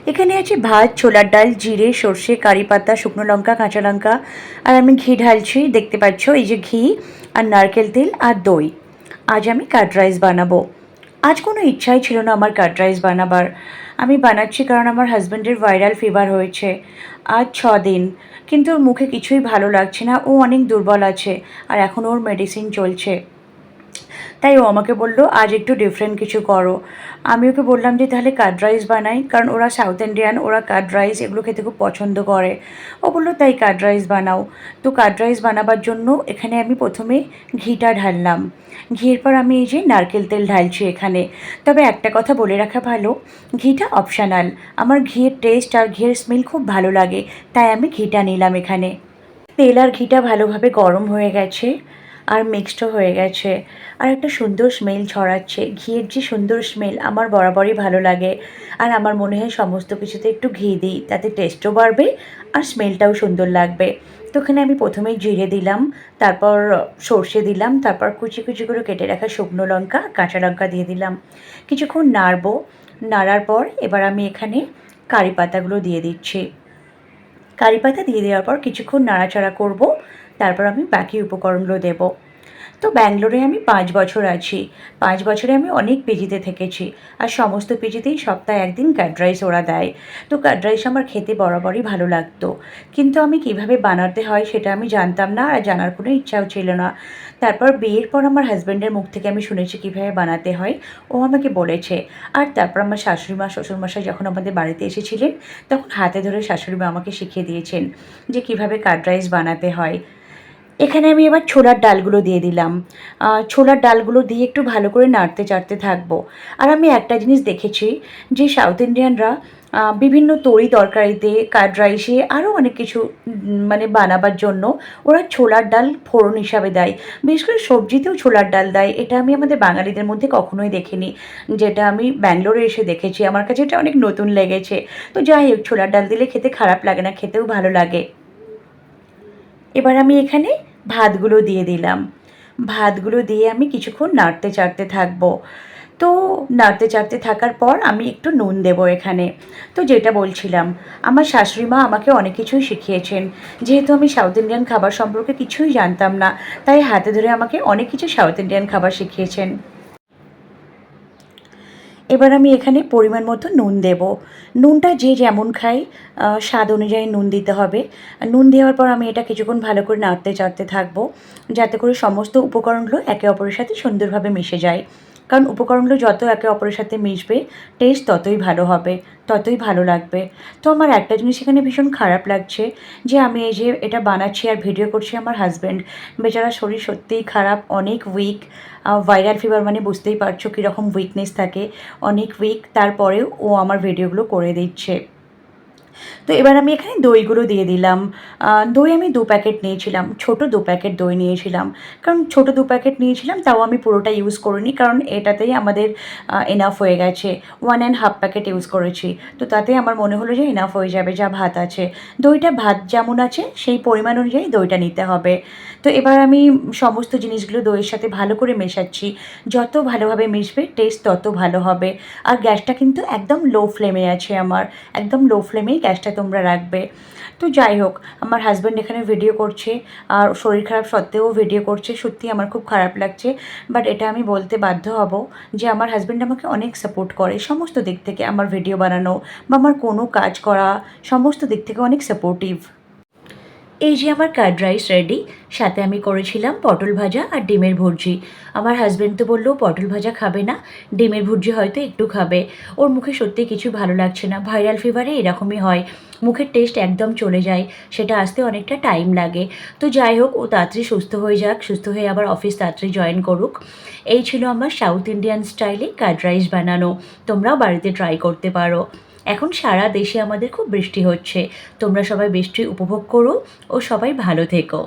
এখানে আছে ভাত, ছোলার ডাল, জিরে, সর্ষে, কারি পাতা, শুকনো লঙ্কা, কাঁচা লঙ্কা, আর আমি ঘি ঢালছি। দেখতে পাচ্ছ এই যে ঘি আর নারকেল তেল আর দই। আজ আমি কার্ড রাইস বানাবো। আজ কোনো ইচ্ছাই ছিল না আমার কার্ড রাইস বানাবার। আমি বানাচ্ছি কারণ আমার হাজব্যান্ডের ভাইরাল ফিভার হয়েছে আজ 6 দিন। কিন্তু ওর মুখে কিছুই ভালো লাগছে না, ও অনেক দুর্বল আছে আর এখন ওর মেডিসিন চলছে। তাই ও আমাকে বললো আজ একটু ডিফারেন্ট কিছু করো। আমি ওকে বললাম যে তাহলে কার্ড রাইস বানাই, কারণ ওরা সাউথ ইন্ডিয়ান, ওরা কার্ড রাইস এগুলো খেতে খুব পছন্দ করে। ও বললো তাই কার্ড রাইস বানাও। তো কার্ড রাইস বানাবার জন্য এখানে আমি প্রথমে ঘিটা ঢাললাম। ঘিয়ের পর আমি এই যে নারকেল তেল ঢালছি এখানে। তবে একটা কথা বলে রাখা ভালো, ঘিটা অপশানাল। আমার ঘিয়ের টেস্ট আর ঘিয়ের স্মেল খুব ভালো লাগে, তাই আমি ঘিটা নিলাম এখানে। তেল আর ঘিটা ভালোভাবে গরম হয়ে গেছে আর মিক্সডও হয়ে গেছে, আর একটা সুন্দর স্মেল ছড়াচ্ছে। ঘিয়ের যে সুন্দর স্মেল আমার বরাবরই ভালো লাগে, আর আমার মনে হয় সমস্ত কিছুতে একটু ঘি দিই, তাতে টেস্টও বাড়বে আর স্মেলটাও সুন্দর লাগবে। তো এখানে আমি প্রথমেই জিরে দিলাম, তারপর সর্ষে দিলাম, তারপর কুচি কুচি করে কেটে রাখা শুকনো লঙ্কা, কাঁচা লঙ্কা দিয়ে দিলাম। কিছুক্ষণ নাড়বো। নাড়ার পর এবার আমি এখানে কারি পাতাগুলো দিয়ে দিচ্ছি। কারি পাতা দিয়ে দেওয়ার পর কিছুক্ষণ নাড়াচাড়া করব, তারপর আমি বাকি উপকরণগুলো দেব। তো ব্যাঙ্গালোরে আমি 5 বছর আছি। 5 বছরে আমি অনেক পিজিতে থেকেছি, আর সমস্ত পিজিতেই সপ্তাহে একদিন কার্ড রাইস ওরা দেয়। তো কার্ড রাইস আমার খেতে বরাবরই ভালো লাগতো, কিন্তু আমি কিভাবে বানাতে হয় সেটা আমি জানতাম না, আর জানার কোনো ইচ্ছাও ছিল না। তারপর বিয়ের পর আমার হাজব্যান্ডের মুখ থেকে আমি শুনেছি কীভাবে বানাতে হয়, ও আমাকে বলেছে। আর তারপর আমার শাশুড়িমা শ্বশুরমশাই যখন আমাদের বাড়িতে এসেছিলেন, তখন হাতে ধরে শাশুড়িমা আমাকে শিখিয়ে দিয়েছেন যে কীভাবে কার্ড রাইস বানাতে হয়। এখানে আমি এবার ছোলার ডালগুলো দিয়ে দিলাম। ছোলার ডালগুলো দিয়ে একটু ভালো করে নাড়তে চাড়তে থাকবো। আর আমি একটা জিনিস দেখেছি যে সাউথ ইন্ডিয়ানরা বিভিন্ন তরি তরকারিতে, কার্ড রাইসে আরও অনেক কিছু মানে বানাবার জন্য ওরা ছোলার ডাল ফোড়ন হিসাবে দেয়। বিশেষ করে সবজিতেও ছোলার ডাল দেয়। এটা আমি আমাদের বাঙালিদের মধ্যে কখনোই দেখিনি, যেটা আমি ব্যাঙ্গালোরে এসে দেখেছি। আমার কাছে এটা অনেক নতুন লেগেছে। তো যাই হোক, ছোলার ডাল দিলে খেতে খারাপ লাগে না, খেতেও ভালো লাগে। এবার আমি এখানে ভাতগুলো দিয়ে দিলাম। ভাতগুলো দিয়ে আমি কিছুক্ষণ নাড়তে চাড়তে থাকবো। তো নাড়তে চাড়তে থাকার পর আমি একটু নুন দেবো এখানে। তো যেটা বলছিলাম, আমার শাশুড়ি মা আমাকে অনেক কিছুই শিখিয়েছেন। যেহেতু আমি সাউথ ইন্ডিয়ান খাবার সম্পর্কে কিছুই জানতাম না, তাই হাতে ধরে আমাকে অনেক কিছু সাউথ ইন্ডিয়ান খাবার শিখিয়েছেন। এবার আমি এখানে পরিমাণ মতো নুন দেব। নুনটা যে যেমন খায় স্বাদ অনুযায়ী নুন দিতে হবে। নুন দেওয়ার পর আমি এটা কিছুক্ষণ ভালো করে নাড়তে চাড়তে থাকবো, যাতে করে সমস্ত উপকরণগুলো একে অপরের সাথে সুন্দরভাবে মিশে যায়। কারণ উপকরণগুলো যত একে অপরের সাথে মিশবে, টেস্ট ততই ভালো হবে, ততই ভালো লাগবে। তো আমার একটা জিনিস এখানে ভীষণ খারাপ লাগছে, যে আমি এই যে এটা বানাচ্ছি আর ভিডিও করছি, আমার হাজব্যান্ড বেচারা শরীর সত্যিই খারাপ, অনেক উইক। ভাইরাল ফিভার মানে বুঝতেই পারছো কীরকম উইকনেস থাকে, অনেক উইক। তারপরেও ও আমার ভিডিওগুলো করে দিচ্ছে। তো এবার আমি এখানে দইগুলো দিয়ে দিলাম। দই আমি 2 প্যাকেট নিয়েছিলাম, ছোটো 2 প্যাকেট দই নিয়েছিলাম। কারণ ছোটো 2 প্যাকেট নিয়েছিলাম, তাও আমি পুরোটা ইউজ করিনি, কারণ এটাতেই আমাদের এনাফ হয়ে গেছে। 1.5 প্যাকেট ইউজ করেছি। তো তাতে আমার মনে হলো যে এনাফ হয়ে যাবে যা ভাত আছে। দইটা ভাত যেমন আছে সেই পরিমাণ অনুযায়ী দইটা নিতে হবে। তো এবার আমি সমস্ত জিনিসগুলো দইয়ের সাথে ভালো করে মেশাচ্ছি। যত ভালোভাবে মিশবে টেস্ট তত ভালো হবে। আর গ্যাসটা কিন্তু একদম লো ফ্লেমে আছে আমার, একদম লো ফ্লেমেই গ্যাসটা তোমরা রাখবে। তো যাই হোক, আমার হাজব্যান্ড এখানে ভিডিও করছে, আর শরীর খারাপ সত্ত্বেও ভিডিও করছে। সত্যি আমার খুব খারাপ লাগছে, বাট এটা আমি বলতে বাধ্য হব যে আমার হাজব্যান্ড আমাকে অনেক সাপোর্ট করে সমস্ত দিক থেকে। আমার ভিডিও বানানো বা আমার কোনো কাজ করা, সমস্ত দিক থেকে অনেক সাপোর্টিভ। এই যে আমার কার্ড রাইস রেডি। সাথে আমি করেছিলাম পটল ভাজা আর ডিমের ভুর্জি। আমার হাজব্যান্ড তো বললো পটল ভাজা খাবে না, ডিমের ভুর্জি হয়তো একটু খাবে। ওর মুখে সত্যি কিছু ভালো লাগছে না, ভাইরাল ফিভারে এরকমই হয়, মুখের টেস্ট একদম চলে যায়, সেটা আসতে অনেকটা টাইম লাগে। তো যাই হোক, ও তাড়াতাড়ি সুস্থ হয়ে যাক, সুস্থ হয়ে আবার অফিস তাড়াতাড়ি জয়েন করুক। এই ছিল আমার সাউথ ইন্ডিয়ান স্টাইলে কার্ড রাইস বানানো। তোমরাও বাড়িতে ট্রাই করতে পারো। এখন সারা দেশে আমাদের খুব বৃষ্টি হচ্ছে, তোমরা সবাই বৃষ্টি উপভোগ করো ও সবাই ভালো থেকো।